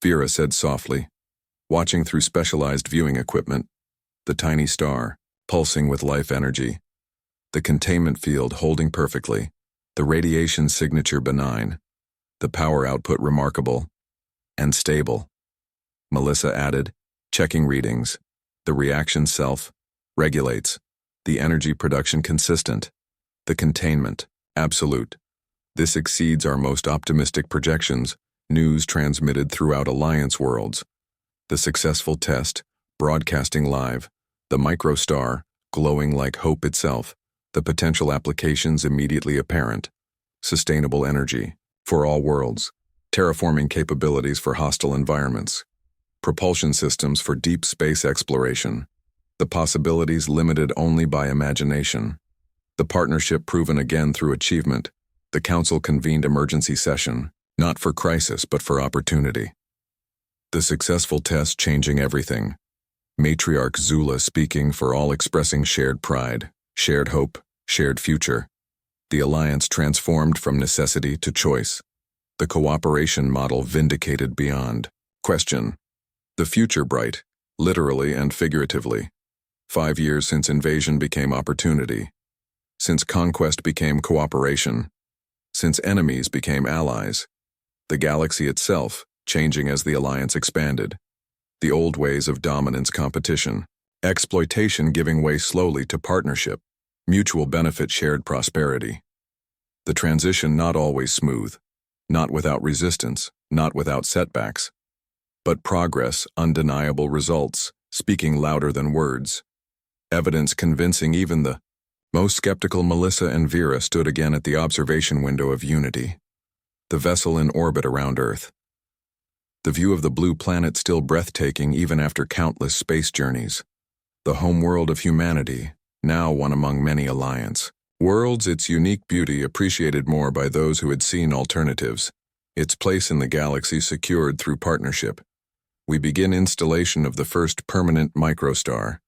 Vera said softly, watching through specialized viewing equipment. The tiny star, pulsing with life energy. The containment field holding perfectly. The radiation signature benign. The power output remarkable. And stable. Melissa added, checking readings. The reaction self regulates. The energy production consistent. The containment absolute. This exceeds our most optimistic projections, news transmitted throughout Alliance worlds. The successful test, broadcasting live. The microstar, glowing like hope itself. The potential applications immediately apparent. Sustainable energy, for all worlds. Terraforming capabilities for hostile environments. Propulsion systems for deep space exploration. The possibilities limited only by imagination. The partnership proven again through achievement. The Council convened emergency session, not for crisis but for opportunity. The successful test changing everything. Matriarch Zula speaking for all expressing shared pride, shared hope, shared future. The alliance transformed from necessity to choice. The cooperation model vindicated beyond question. The future bright, literally and figuratively. 5 years since invasion became opportunity. Since conquest became cooperation. Since enemies became allies. The galaxy itself changing as the alliance expanded. The old ways of dominance competition. Exploitation giving way slowly to partnership. Mutual benefit shared prosperity. The transition not always smooth. Not without resistance, not without setbacks. But progress, undeniable results, speaking louder than words. Evidence convincing even the most skeptical. Melissa and Vera stood again at the observation window of Unity. The vessel in orbit around Earth. The view of the blue planet still breathtaking even after countless space journeys. The homeworld of humanity, now one among many alliance worlds, its unique beauty appreciated more by those who had seen alternatives. Its place in the galaxy secured through partnership. We begin installation of the first permanent microstar.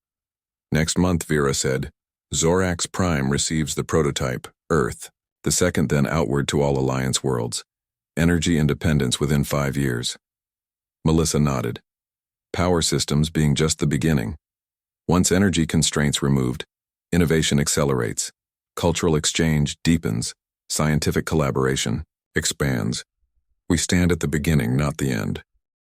Next month, Vera said. Zorax Prime receives the prototype, Earth, the second then outward to all Alliance worlds. Energy independence within 5 years. Melissa nodded. Power systems being just the beginning. Once energy constraints removed, innovation accelerates. Cultural exchange deepens. Scientific collaboration expands. We stand at the beginning, not the end.